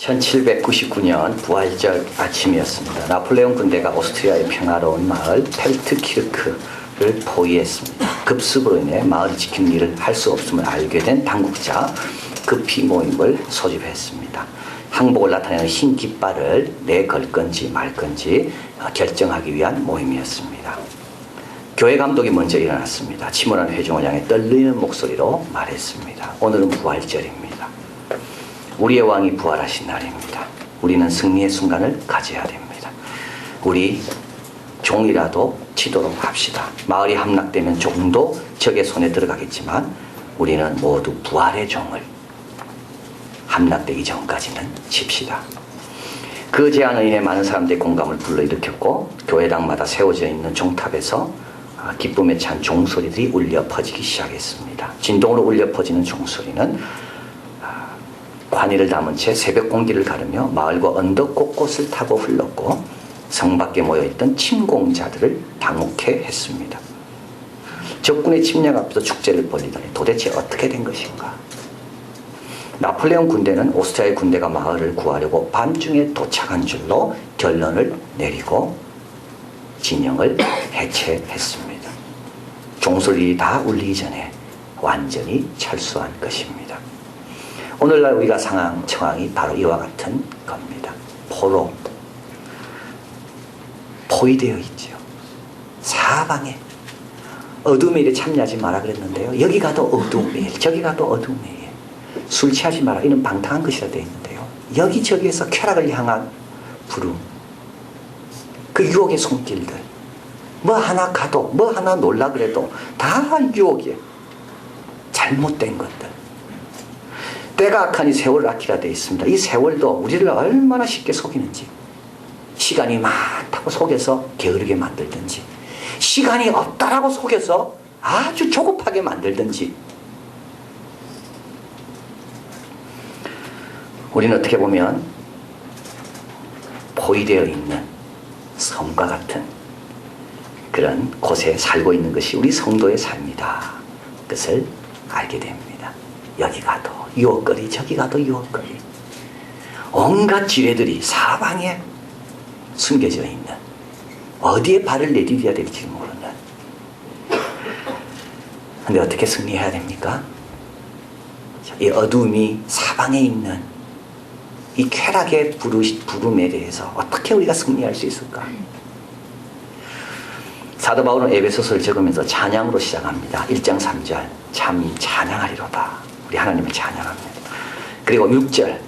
1799년 부활절 아침이었습니다. 나폴레옹 군대가 오스트리아의 평화로운 마을 펠트키르크를 포위했습니다. 급습으로 인해 마을을 지키는 일을 할 수 없음을 알게 된 당국자 급히 모임을 소집했습니다. 항복을 나타내는 흰 깃발을 내걸 건지 말 건지 결정하기 위한 모임이었습니다. 교회 감독이 먼저 일어났습니다. 침울한 회중을 향해 떨리는 목소리로 말했습니다. 오늘은 부활절입니다. 우리의 왕이 부활하신 날입니다. 우리는 승리의 순간을 가져야 됩니다. 우리 종이라도 치도록 합시다. 마을이 함락되면 종도 적의 손에 들어가겠지만 우리는 모두 부활의 종을 함락되기 전까지는 칩시다. 그 제안을 인해 많은 사람들의 공감을 불러일으켰고 교회당마다 세워져 있는 종탑에서 기쁨에 찬 종소리들이 울려 퍼지기 시작했습니다. 진동으로 울려 퍼지는 종소리는 관이를 담은 채 새벽 공기를 가르며 마을과 언덕 곳곳을 타고 흘렀고 성 밖에 모여있던 침공자들을 당혹해 했습니다. 적군의 침략 앞에서 축제를 벌리다니 도대체 어떻게 된 것인가? 나폴레옹 군대는 오스트리아의 군대가 마을을 구하려고 밤중에 도착한 줄로 결론을 내리고 진영을 해체했습니다. 종소리 다 울리기 전에 완전히 철수한 것입니다. 오늘날 우리가 상황이 바로 이와 같은 겁니다. 포위되어 있죠. 사방에 어둠의 일에 참여하지 마라 그랬는데요. 여기 가도 어둠의 일, 저기 가도 어둠의 일. 술 취하지 마라. 이는 방탕한 것이라 되어 있는데요. 여기저기에서 쾌락을 향한 부름, 그 유혹의 손길들, 뭐 하나 가도 뭐 하나 놀라 그래도 다 유혹이에요. 잘못된 것들. 때가 악하니 세월 악이라 되어 있습니다. 이 세월도 우리를 얼마나 쉽게 속이는지, 시간이 많다고 속여서 게으르게 만들든지, 시간이 없다라고 속여서 아주 조급하게 만들든지. 우리는 어떻게 보면 포위되어 있는 섬과 같은 그런 곳에 살고 있는 것이 우리 성도의 삶이다. 그것을 알게 됩니다. 여기 가도 유혹거리, 저기 가도 유혹거리. 온갖 지뢰들이 사방에 숨겨져 있는, 어디에 발을 내디뎌야 될지 모르는. 근데 어떻게 승리해야 됩니까? 이 어둠이 사방에 있는 이 쾌락의 부름에 대해서 어떻게 우리가 승리할 수 있을까? 사도 바울은 에베소서를 적으면서 찬양으로 시작합니다. 1장 3절 참 찬양하리로다. 우리 하나님을 찬양합니다. 그리고 6절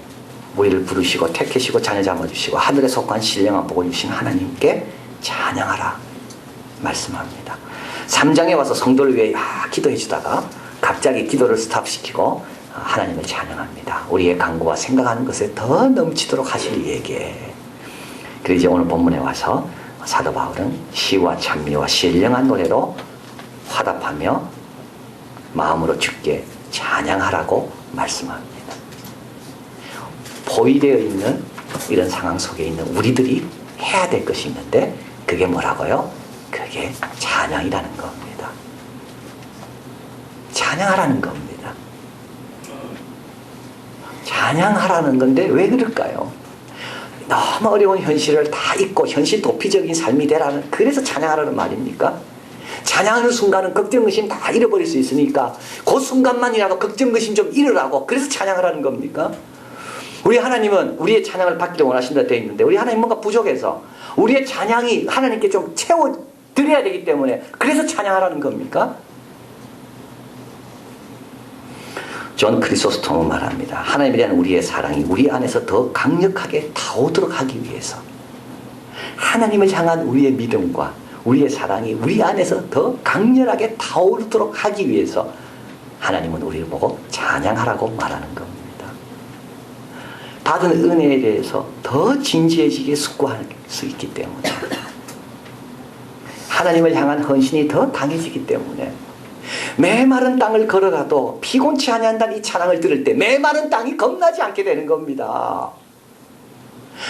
우리를 부르시고 택하시고 자녀 삼아주시고 하늘에 속한 신령한 복을 주신 하나님께 찬양하라 말씀합니다. 3장에 와서 성도를 위해 기도해 주다가 갑자기 기도를 스탑시키고 하나님을 찬양합니다. 우리의 간구와 생각하는 것에 더 넘치도록 하실 이에게. 그리고 이제 오늘 본문에 와서 사도 바울은 시와 찬미와 신령한 노래로 화답하며 마음으로 주께 찬양하라고 말씀합니다. 포위되어 있는 이런 상황 속에 있는 우리들이 해야 될 것이 있는데 그게 뭐라고요? 그게 찬양이라는 겁니다. 찬양하라는 겁니다. 찬양하라는 건데 왜 그럴까요? 너무 어려운 현실을 다 잊고 현실 도피적인 삶이 되라는, 그래서 찬양하라는 말입니까? 찬양하는 순간은 걱정의심 다 잃어버릴 수 있으니까 그 순간만이라도 걱정의심 좀 잃으라고, 그래서 찬양하라는 겁니까? 우리 하나님은 우리의 찬양을 받기를 원하신다 되어 있는데 우리 하나님 뭔가 부족해서 우리의 찬양이 하나님께 좀 채워드려야 되기 때문에 그래서 찬양하라는 겁니까? 존 크리소스톰은 말합니다. 하나님에 대한 우리의 사랑이 우리 안에서 더 강력하게 타오도록 하기 위해서, 하나님을 향한 우리의 믿음과 우리의 사랑이 우리 안에서 더 강렬하게 타오르도록 하기 위해서 하나님은 우리를 보고 찬양하라고 말하는 겁니다. 받은 은혜에 대해서 더 진지해지게 숙고할 수 있기 때문에, 하나님을 향한 헌신이 더 강해지기 때문에, 메마른 땅을 걸어가도 피곤치 아니한다는 이 찬양을 들을 때 메마른 땅이 겁나지 않게 되는 겁니다.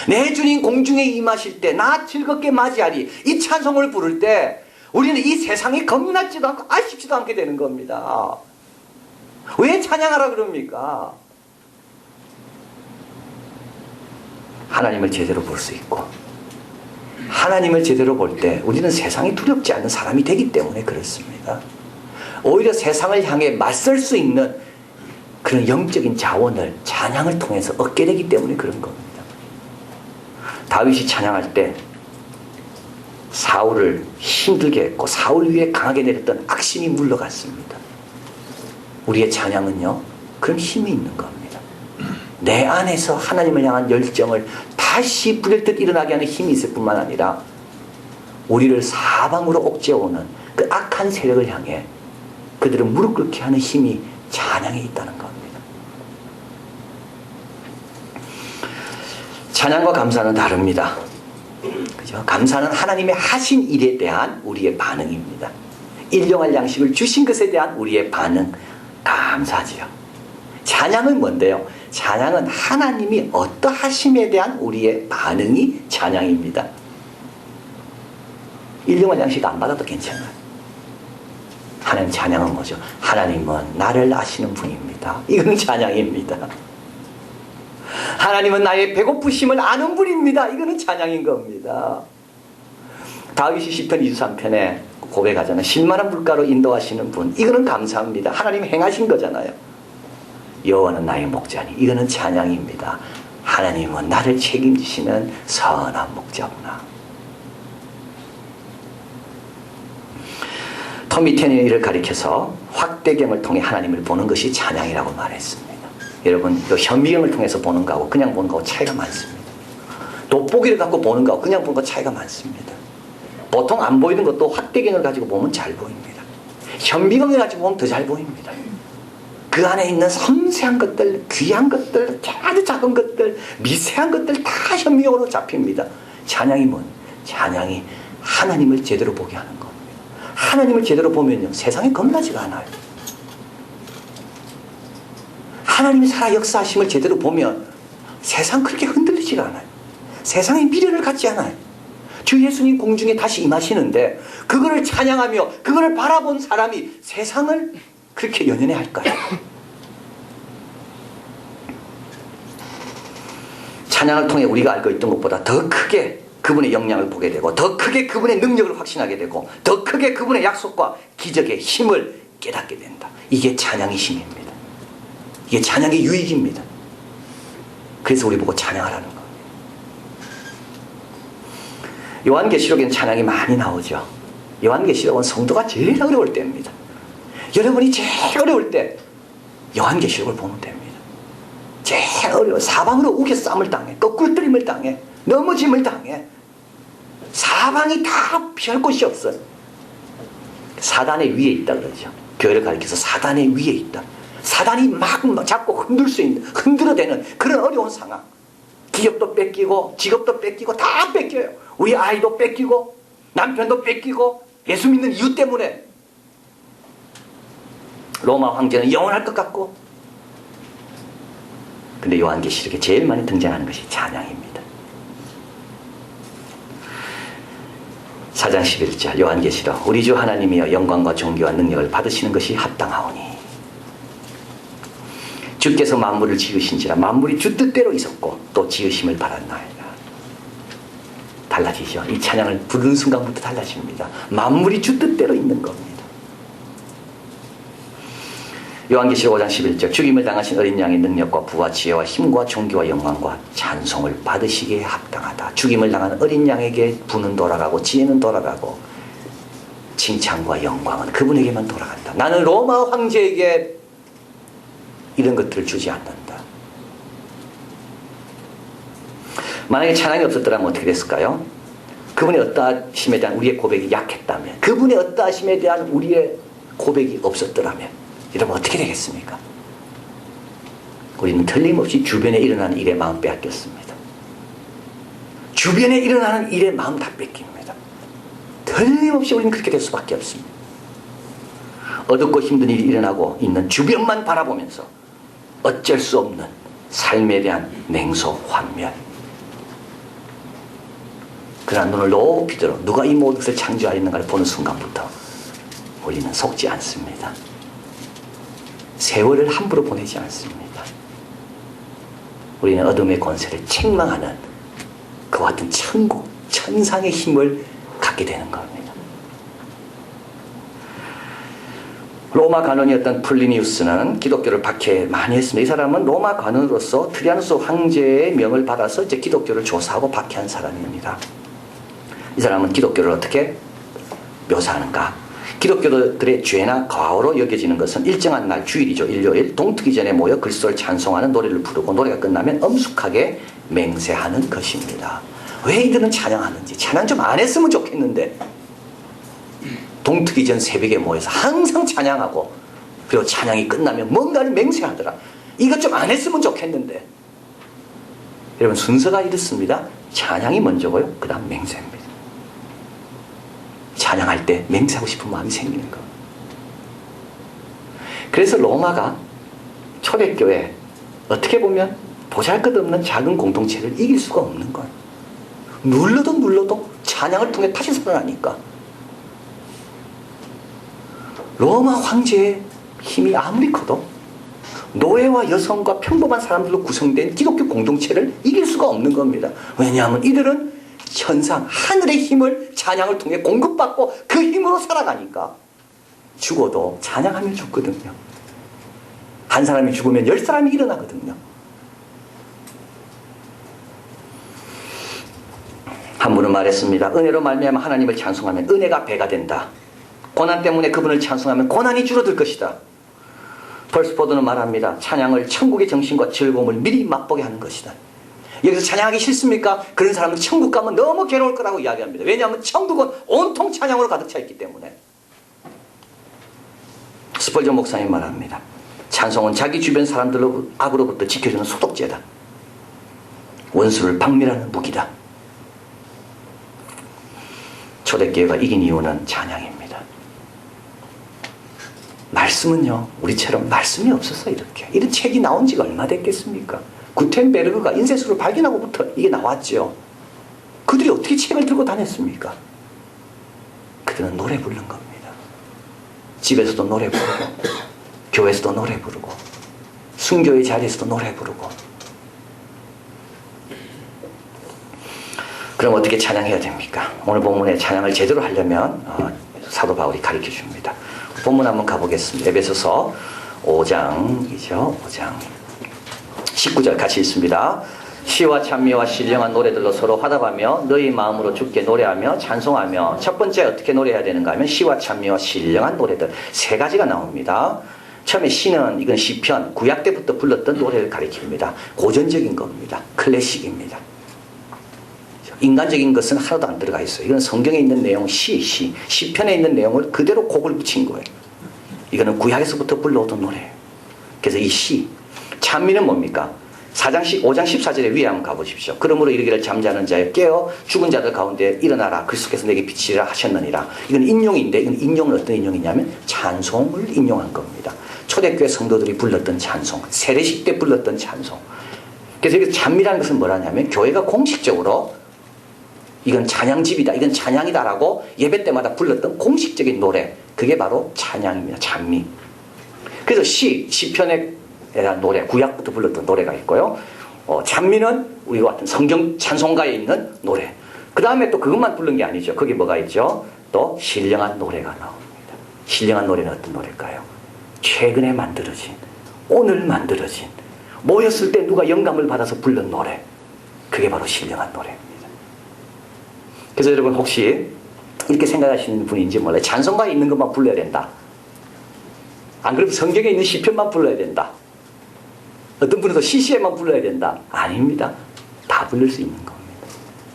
내 주님 공중에 임하실 때 나 즐겁게 맞이하리, 이 찬송을 부를 때 우리는 이 세상이 겁나지도 않고 아쉽지도 않게 되는 겁니다. 왜 찬양하라 그럽니까? 하나님을 제대로 볼 수 있고, 하나님을 제대로 볼 때 우리는 세상이 두렵지 않는 사람이 되기 때문에 그렇습니다. 오히려 세상을 향해 맞설 수 있는 그런 영적인 자원을 찬양을 통해서 얻게 되기 때문에 그런 겁니다. 다윗이 찬양할 때 사울을 힘들게 했고 사울 위에 강하게 내렸던 악심이 물러갔습니다. 우리의 찬양은요, 그런 힘이 있는 겁니다. 내 안에서 하나님을 향한 열정을 다시 불현듯 일어나게 하는 힘이 있을 뿐만 아니라 우리를 사방으로 옥죄어오는 그 악한 세력을 향해 그들을 무릎 꿇게 하는 힘이 찬양에 있다는 겁니다. 찬양과 감사는 다릅니다. 그죠? 감사는 하나님의 하신 일에 대한 우리의 반응입니다. 일용할 양식을 주신 것에 대한 우리의 반응, 감사지요. 찬양은 뭔데요? 찬양은 하나님이 어떠하심에 대한 우리의 반응이 찬양입니다. 일용할 양식 안 받아도 괜찮아요. 하나님 찬양은 뭐죠? 하나님은 나를 아시는 분입니다. 이거는 찬양입니다. 하나님은 나의 배고프심을 아는 분입니다. 이거는 찬양인 겁니다. 다윗이 시편 23편에 고백하잖아요. 10만원 물가로 인도하시는 분. 이거는 감사합니다. 하나님 행하신 거잖아요. 여호와는 나의 목자니. 이거는 찬양입니다. 하나님은 나를 책임지시는 선한 목자구나. 토미 테니는 이를 가리켜서 확대경을 통해 하나님을 보는 것이 찬양이라고 말했습니다. 여러분, 현미경을 통해서 보는 거하고 그냥 보는 거하고 차이가 많습니다. 돋보기를 갖고 보는 거하고 그냥 보는 거 차이가 많습니다. 보통 안 보이는 것도 확대경을 가지고 보면 잘 보입니다. 현미경을 가지고 보면 더 잘 보입니다. 그 안에 있는 섬세한 것들, 귀한 것들, 아주 작은 것들, 미세한 것들 다 현미경으로 잡힙니다. 찬양이 뭔? 찬양이 하나님을 제대로 보게 하는 겁니다. 하나님을 제대로 보면요, 세상에 겁나지가 않아요. 하나님이 살아 역사하심을 제대로 보면 세상 그렇게 흔들리지가 않아요. 세상에 미련을 갖지 않아요. 주 예수님 공중에 다시 임하시는데 그거를 찬양하며 그거를 바라본 사람이 세상을 그렇게 연연해 할까요? 찬양을 통해 우리가 알고 있던 것보다 더 크게 그분의 영향을 보게 되고, 더 크게 그분의 능력을 확신하게 되고, 더 크게 그분의 약속과 기적의 힘을 깨닫게 된다. 이게 찬양의 힘입니다. 이게 찬양의 유익입니다. 그래서 우리 보고 찬양하라는 겁니다. 요한계시록에는 찬양이 많이 나오죠. 요한계시록은 성도가 제일 어려울 때입니다. 여러분이 제일 어려울 때 요한계시록을 보면 됩니다. 제일 어려워. 사방으로 우겨 싸움을 당해, 거꾸로뜨림을 당해, 넘어짐을 당해. 사방이 다 피할 곳이 없어요. 사단의 위에 있다 그러죠. 교회를 가리켜서 사단의 위에 있다. 사단이 막 자꾸 흔들 수 있는, 흔들어대는 그런 어려운 상황. 기업도 뺏기고 직업도 뺏기고 다 뺏겨요. 우리 아이도 뺏기고 남편도 뺏기고 예수 믿는 이유 때문에. 로마 황제는 영원할 것 같고. 근데 요한계시록에 제일 많이 등장하는 것이 찬양입니다. 4장 11절 요한계시록 우리 주 하나님이여 영광과 존귀와 능력을 받으시는 것이 합당하오니 주께서 만물을 지으신지라 만물이 주 뜻대로 있었고 또 지으심을 바랐나이다. 달라지죠. 이 찬양을 부르는 순간부터 달라집니다. 만물이 주 뜻대로 있는 겁니다. 요한계시록 5장 11절 죽임을 당하신 어린 양의 능력과 부와 지혜와 힘과 존귀와 영광과 찬송을 받으시기에 합당하다. 죽임을 당한 어린 양에게 부는 돌아가고 지혜는 돌아가고 칭찬과 영광은 그분에게만 돌아간다. 나는 로마 황제에게 이런 것들을 주지 않는다. 만약에 찬양이 없었더라면 어떻게 됐을까요? 그분의 어떠하심에 대한 우리의 고백이 약했다면, 그분의 어떠하심에 대한 우리의 고백이 없었더라면 여러분 어떻게 되겠습니까? 우리는 틀림없이 주변에 일어나는 일에 마음 빼앗겼습니다. 주변에 일어나는 일에 마음 다 뺏깁니다. 틀림없이 우리는 그렇게 될 수밖에 없습니다. 어둡고 힘든 일이 일어나고 있는 주변만 바라보면서 어쩔 수 없는 삶에 대한 냉소, 환멸. 그러나 눈을 높이 들어 누가 이 모든 것을 창조하였는가를 보는 순간부터 우리는 속지 않습니다. 세월을 함부로 보내지 않습니다. 우리는 어둠의 권세를 책망하는 그와 같은 천국, 천상의 힘을 갖게 되는 겁니다. 로마 관원이었던 플리니우스는 기독교를 박해 많이 했습니다. 이 사람은 로마 관원으로서 트리아누스 황제의 명을 받아서 이제 기독교를 조사하고 박해한 사람입니다. 이 사람은 기독교를 어떻게 묘사하는가? 기독교들의 죄나 과오로 여겨지는 것은 일정한 날, 주일이죠. 일요일, 동트기 전에 모여 그리스도를 찬송하는 노래를 부르고 노래가 끝나면 엄숙하게 맹세하는 것입니다. 왜 이들은 찬양하는지, 찬양 좀 안 했으면 좋겠는데 동트기 전 새벽에 모여서 항상 찬양하고, 그리고 찬양이 끝나면 뭔가를 맹세하더라. 이것 좀 안 했으면 좋겠는데. 여러분, 순서가 이렇습니다. 찬양이 먼저고요, 그 다음 맹세입니다. 찬양할 때 맹세하고 싶은 마음이 생기는 거. 그래서 로마가 초대교회, 어떻게 보면 보잘것없는 작은 공동체를 이길 수가 없는 거예요. 눌러도 찬양을 통해 다시 살아나니까. 로마 황제의 힘이 아무리 커도 노예와 여성과 평범한 사람들로 구성된 기독교 공동체를 이길 수가 없는 겁니다. 왜냐하면 이들은 천상, 하늘의 힘을 찬양을 통해 공급받고 그 힘으로 살아가니까. 죽어도 찬양하면 죽거든요. 한 사람이 죽으면 10사람이 일어나거든요. 한 분은 말했습니다. 은혜로 말미암아 하나님을 찬송하면 은혜가 배가 된다. 고난 때문에 그분을 찬송하면 고난이 줄어들 것이다. 펄스포드는 말합니다. 찬양을 천국의 정신과 즐거움을 미리 맛보게 하는 것이다. 여기서 찬양하기 싫습니까? 그런 사람은 천국 가면 너무 괴로울 거라고 이야기합니다. 왜냐하면 천국은 온통 찬양으로 가득 차 있기 때문에. 스펄전 목사님 말합니다. 찬송은 자기 주변 사람들로 악으로부터 지켜주는 소독제다. 원수를 박멸하는 무기다. 초대교회가 이긴 이유는 찬양입니다. 말씀은요, 우리처럼 말씀이 없어서 이렇게. 이런 책이 나온 지가 얼마 됐겠습니까? 구텐베르그가 인쇄술을 발견하고부터 이게 나왔죠. 그들이 어떻게 책을 들고 다녔습니까? 그들은 노래 부르는 겁니다. 집에서도 노래 부르고, 교회에서도 노래 부르고, 순교의 자리에서도 노래 부르고. 그럼 어떻게 찬양해야 됩니까? 오늘 본문에 찬양을 제대로 하려면 사도 바울이 가르쳐 줍니다. 본문 한번 가보겠습니다. 에베소서 5장이죠. 5장 19절 같이 읽습니다. 시와 찬미와 신령한 노래들로 서로 화답하며 너희 마음으로 주께 노래하며 찬송하며. 첫 번째 어떻게 노래해야 되는가 하면 시와 찬미와 신령한 노래들 세 가지가 나옵니다. 처음에 시는 이건 시편, 구약 때부터 불렀던 노래를 가리킵니다. 고전적인 겁니다. 클래식입니다. 인간적인 것은 하나도 안 들어가 있어요. 이건 성경에 있는 내용, 시편에 있는 내용을 그대로 곡을 붙인 거예요. 이거는 구약에서부터 불러오던 노래예요. 그래서 이 시, 찬미는 뭡니까? 5장 14절에 위에 한번 가보십시오. 그러므로 이르기를 잠자는 자여 깨어 죽은 자들 가운데 일어나라. 그리스도께서 내게 빛이라 하셨느니라. 이건 인용인데, 이건 인용은 어떤 인용이냐면 찬송을 인용한 겁니다. 초대교회 성도들이 불렀던 찬송, 세례식 때 불렀던 찬송. 그래서 여기서 찬미라는 것은 뭐라냐면 교회가 공식적으로 이건 찬양집이다, 이건 찬양이다라고 예배 때마다 불렀던 공식적인 노래, 그게 바로 찬양입니다. 찬미. 그래서 시편에 대한 노래, 구약부터 불렀던 노래가 있고요. 찬미는 우리와 같은 성경 찬송가에 있는 노래. 그 다음에 또 그것만 부른 게 아니죠. 거기 뭐가 있죠? 또 신령한 노래가 나옵니다. 신령한 노래는 어떤 노래일까요? 최근에 만들어진, 오늘 만들어진, 모였을 때 누가 영감을 받아서 부른 노래, 그게 바로 신령한 노래입니다. 그래서 여러분 혹시 이렇게 생각하시는 분인지 몰라요. 찬송가에 있는 것만 불러야 된다. 안 그러면 성경에 있는 시편만 불러야 된다. 어떤 분은 또 시시에만 불러야 된다. 아닙니다. 다 부를 수 있는 겁니다.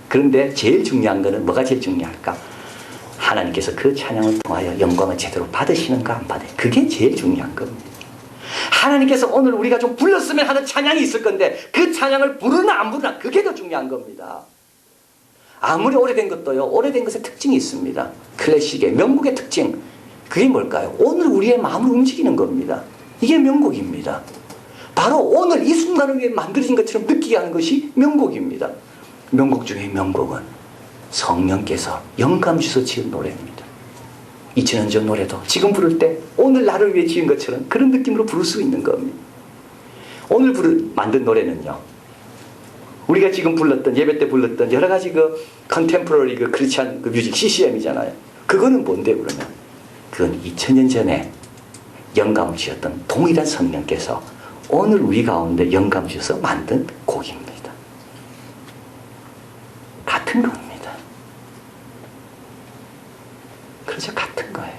그런데 제일 중요한 거는 뭐가 제일 중요할까? 하나님께서 그 찬양을 통하여 영광을 제대로 받으시는가 안 받아요. 그게 제일 중요한 겁니다. 하나님께서 오늘 우리가 좀 불렀으면 하는 찬양이 있을 건데 그 찬양을 부르나 안 부르나 그게 더 중요한 겁니다. 아무리 오래된 것도요, 오래된 것에 특징이 있습니다. 클래식의, 명곡의 특징. 그게 뭘까요? 오늘 우리의 마음을 움직이는 겁니다. 이게 명곡입니다. 바로 오늘 이 순간을 위해 만들어진 것처럼 느끼게 하는 것이 명곡입니다. 명곡 중에 명곡은 성령께서 영감 주셔서 지은 노래입니다. 2000년 전 노래도 지금 부를 때 오늘 나를 위해 지은 것처럼 그런 느낌으로 부를 수 있는 겁니다. 오늘 만든 노래는요, 우리가 지금 불렀던, 예배 때 불렀던 여러 가지 그 컨템포러리 그 크리스찬 그 뮤직 CCM이잖아요. 그거는 뭔데 그러면? 그건 2000년 전에 영감을 주셨던 동일한 성령께서 오늘 우리 가운데 영감 주셔서 만든 곡입니다. 같은 겁니다. 그래서 같은 거예요.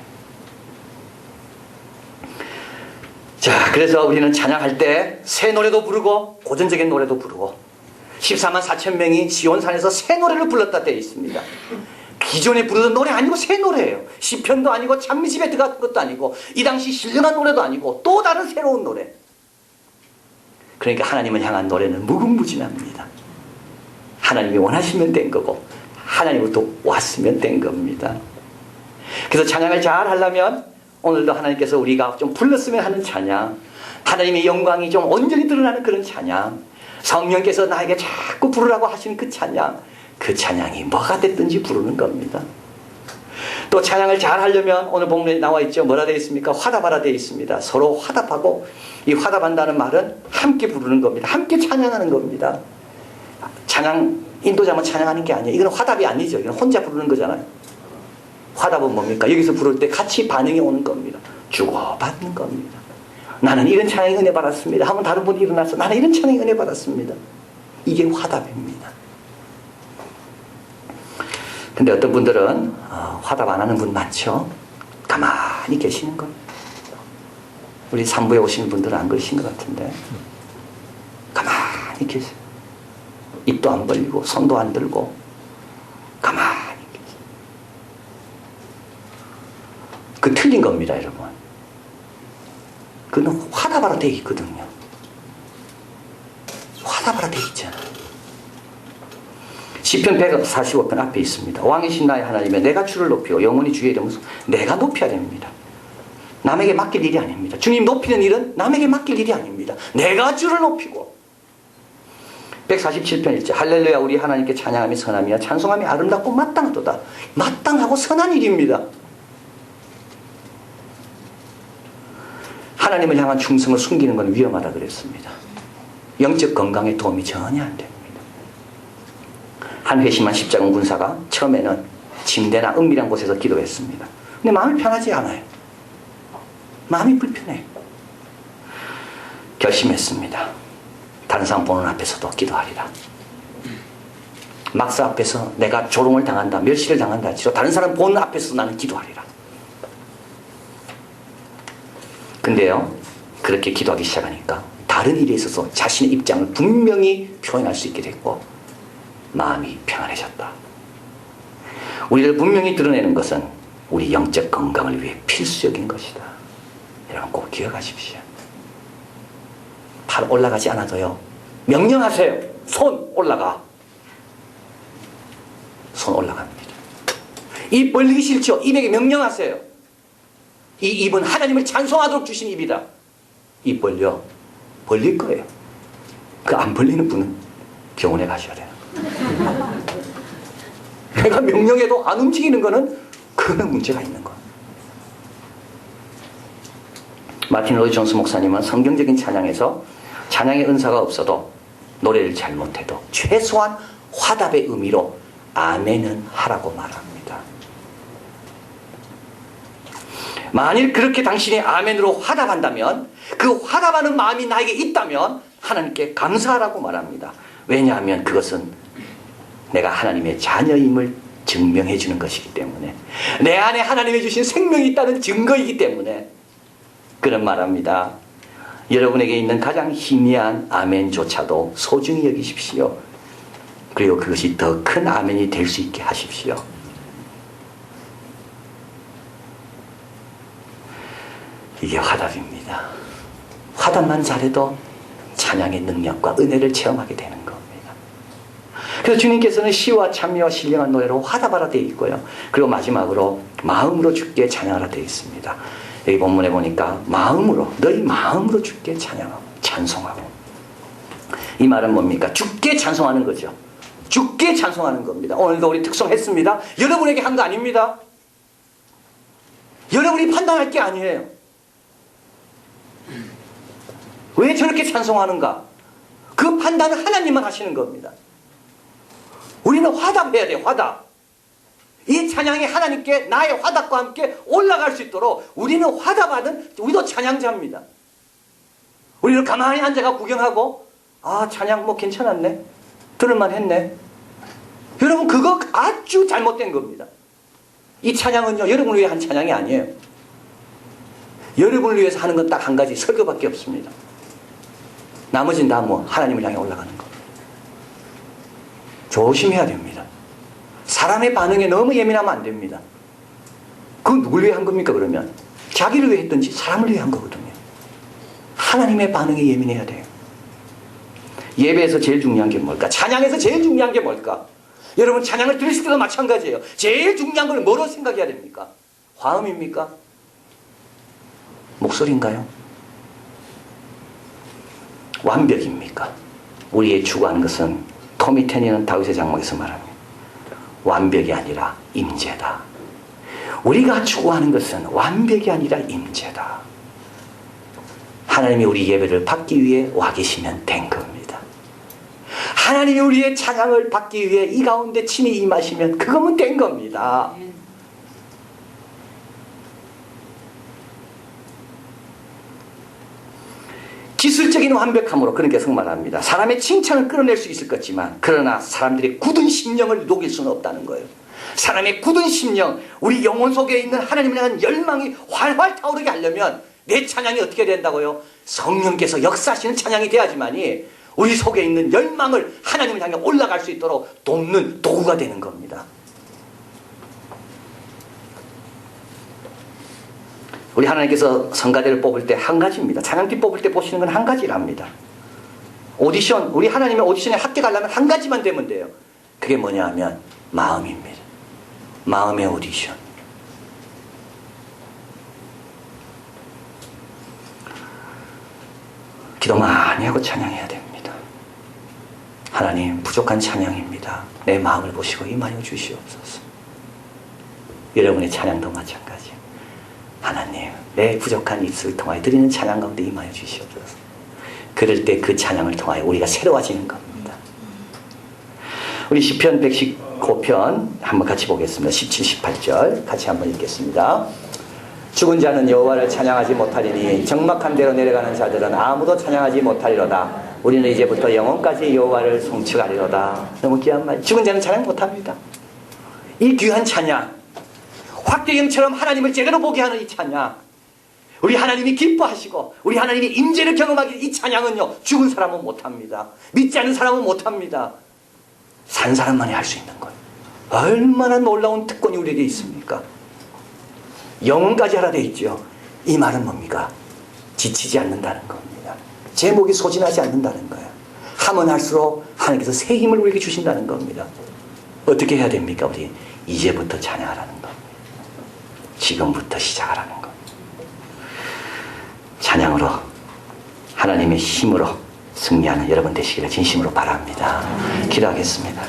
자, 그래서 우리는 찬양할 때 새 노래도 부르고 고전적인 노래도 부르고 14만 4천 명이 시온산에서 새 노래를 불렀다 되어 있습니다. 기존에 부르던 노래 아니고 새 노래예요. 시편도 아니고 찬미집에 들어간 것도 아니고 이 당시 신령한 노래도 아니고 또 다른 새로운 노래. 그러니까 하나님을 향한 노래는 무궁무진합니다. 하나님이 원하시면 된 거고 하나님으로부터 왔으면 된 겁니다. 그래서 찬양을 잘 하려면 오늘도 하나님께서 우리가 좀 불렀으면 하는 찬양, 하나님의 영광이 좀 온전히 드러나는 그런 찬양, 성령께서 나에게 자꾸 부르라고 하시는 그 찬양, 그 찬양이 뭐가 됐든지 부르는 겁니다. 또 찬양을 잘 하려면 오늘 본문에 나와 있죠. 뭐라 되어 있습니까? 화답하라 되어 있습니다. 서로 화답하고, 이 화답한다는 말은 함께 부르는 겁니다. 함께 찬양하는 겁니다. 찬양, 인도자만 찬양하는 게 아니에요. 이건 화답이 아니죠. 이건 혼자 부르는 거잖아요. 화답은 뭡니까? 여기서 부를 때 같이 반응이 오는 겁니다. 주고받는 겁니다. 나는 이런 찬양이 은혜 받았습니다. 하면 다른 분이 일어나서 나는 이런 찬양이 은혜 받았습니다. 이게 화답입니다. 근데 어떤 분들은 화답 안 하는 분 많죠. 가만히 계시는 거예요. 우리 산부에 오시는 분들은 안 그러신 것 같은데 가만히 계세요. 입도 안 벌리고 손도 안 들고 가만히 계세요. 그 틀린 겁니다, 여러분. 그는 화답하라 되어 있거든요. 화답하라 되어 있잖아요. 시편 145편 앞에 있습니다. 왕이신 나의 하나님에 내가 주를 높이고 영원히 주의 이름을 내가 높여야 됩니다. 남에게 맡길 일이 아닙니다. 주님 높이는 일은 남에게 맡길 일이 아닙니다. 내가 주를 높이고 147편 1절 할렐루야 우리 하나님께 찬양함이 선함이야 찬송함이 아름답고 마땅하도다. 마땅하고 선한 일입니다. 하나님을 향한 충성을 숨기는 건 위험하다 그랬습니다. 영적 건강에 도움이 전혀 안 됩니다. 한 회심한 십자군 군사가 처음에는 침대나 은밀한 곳에서 기도했습니다. 근데 마음이 편하지 않아요. 마음이 불편해요. 결심했습니다. 다른 사람 보는 앞에서도 기도하리라. 막사 앞에서 내가 조롱을 당한다, 멸시를 당한다 할지라도 다른 사람 보는 앞에서 나는 기도하리라. 근데요, 그렇게 기도하기 시작하니까 다른 일에 있어서 자신의 입장을 분명히 표현할 수 있게 됐고 마음이 평안해졌다. 우리를 분명히 드러내는 것은 우리 영적 건강을 위해 필수적인 것이다. 여러분 꼭 기억하십시오. 팔 올라가지 않아도요. 명령하세요. 손 올라가. 손 올라갑니다. 입 벌리기 싫죠? 입에게 명령하세요. 이 입은 하나님을 찬송하도록 주신 입이다. 입 벌려. 벌릴 거예요. 그 안 벌리는 분은 병원에 가셔야 돼요. 내가 명령해도 안 움직이는 거는 그거는 문제가 있는 거예요. 마틴 로이 존스 목사님은 성경적인 찬양에서 찬양의 은사가 없어도 노래를 잘못해도 최소한 화답의 의미로 아멘은 하라고 말합니다. 만일 그렇게 당신이 아멘으로 화답한다면 그 화답하는 마음이 나에게 있다면 하나님께 감사하라고 말합니다. 왜냐하면 그것은 내가 하나님의 자녀임을 증명해 주는 것이기 때문에 내 안에 하나님이 주신 생명이 있다는 증거이기 때문에 그런 말합니다. 여러분에게 있는 가장 희미한 아멘조차도 소중히 여기십시오. 그리고 그것이 더 큰 아멘이 될 수 있게 하십시오. 이게 화답입니다. 화답만 잘해도 찬양의 능력과 은혜를 체험하게 되는 겁니다. 그래서 주님께서는 시와 찬미와 신령한 노래로 화답하라 되어 있고요. 그리고 마지막으로 마음으로 주께 찬양하라 되어 있습니다. 여기 본문에 보니까 마음으로, 너희 마음으로 주께 찬양하고 찬송하고. 이 말은 뭡니까? 주께 찬송하는 거죠. 주께 찬송하는 겁니다. 오늘도 우리 특송했습니다. 여러분에게 한 거 아닙니다. 여러분이 판단할 게 아니에요. 왜 저렇게 찬송하는가? 그 판단은 하나님만 하시는 겁니다. 우리는 화답해야 돼요. 화답. 이 찬양이 하나님께 나의 화답과 함께 올라갈 수 있도록 우리는 화답하는, 우리도 찬양자입니다. 우리는 가만히 앉아가 구경하고 아 찬양 뭐 괜찮았네, 들을만 했네. 여러분 그거 아주 잘못된 겁니다. 이 찬양은요 여러분을 위해 한 찬양이 아니에요. 여러분을 위해서 하는 건 딱 한 가지, 설교밖에 없습니다. 나머지는 다 뭐 하나님을 향해 올라가는 겁니다. 조심해야 됩니다. 사람의 반응에 너무 예민하면 안 됩니다. 그건 누굴 위해 한 겁니까 그러면? 자기를 위해 했든지 사람을 위해 한 거거든요. 하나님의 반응에 예민해야 돼요. 예배에서 제일 중요한 게 뭘까? 찬양에서 제일 중요한 게 뭘까? 여러분 찬양을 들으실 때도 마찬가지예요. 제일 중요한 걸 뭐로 생각해야 됩니까? 화음입니까? 목소리인가요? 완벽입니까? 우리의 추구하는 것은 토미 테니는 다윗의 장막에서 말합니다. 완벽이 아니라 임재다. 우리가 추구하는 것은 완벽이 아니라 임재다. 하나님이 우리 예배를 받기 위해 와 계시면 된 겁니다. 하나님이 우리의 찬양을 받기 위해 이 가운데 친히 임하시면 그거면 된 겁니다. 기술적인 완벽함으로 그렇게 말합니다. 사람의 칭찬을 끌어낼 수 있을 것지만 그러나 사람들의 굳은 심령을 녹일 수는 없다는 거예요. 사람의 굳은 심령, 우리 영혼 속에 있는 하나님을 향한 열망이 활활 타오르게 하려면 내 찬양이 어떻게 된다고요? 성령께서 역사하시는 찬양이 돼야지만이 우리 속에 있는 열망을 하나님을 향해 올라갈 수 있도록 돕는 도구가 되는 겁니다. 우리 하나님께서 성가대를 뽑을 때 한 가지입니다. 찬양팀 뽑을 때 보시는 건 한 가지랍니다. 오디션, 우리 하나님의 오디션에 합격하려면 한 가지만 되면 돼요. 그게 뭐냐 하면 마음입니다. 마음의 오디션. 기도 많이 하고 찬양해야 됩니다. 하나님 부족한 찬양입니다. 내 마음을 보시고 임하여 주시옵소서. 여러분의 찬양도 마찬가지예요. 하나님 내 부족한 입술을 통하여 드리는 찬양 가운데 임하여 주시옵소서. 그럴 때 그 찬양을 통하여 우리가 새로워지는 겁니다. 우리 시편 119편 한번 같이 보겠습니다. 17, 18절 같이 한번 읽겠습니다. 죽은 자는 여호와를 찬양하지 못하리니 적막한 데로 내려가는 자들은 아무도 찬양하지 못하리로다. 우리는 이제부터 영원까지 여호와를 송축하리로다. 너무 귀한 말. 죽은 자는 찬양 못합니다. 이 귀한 찬양, 확대경처럼 하나님을 제대로 보게 하는 이 찬양, 우리 하나님이 기뻐하시고 우리 하나님이 임재를 경험하기, 이 찬양은요 죽은 사람은 못합니다. 믿지 않는 사람은 못합니다. 산 사람만이 할 수 있는 거예요. 얼마나 놀라운 특권이 우리에게 있습니까? 영혼까지 하라 되어 있죠. 이 말은 뭡니까? 지치지 않는다는 겁니다. 제목이 소진하지 않는다는 거예요. 하면 할수록 하나님께서 새 힘을 우리에게 주신다는 겁니다. 어떻게 해야 됩니까? 우리 이제부터 찬양하라는 겁니다. 지금부터 시작하라는 겁니다. 찬양으로 하나님의 힘으로 승리하는 여러분 되시기를 진심으로 바랍니다. 기도하겠습니다.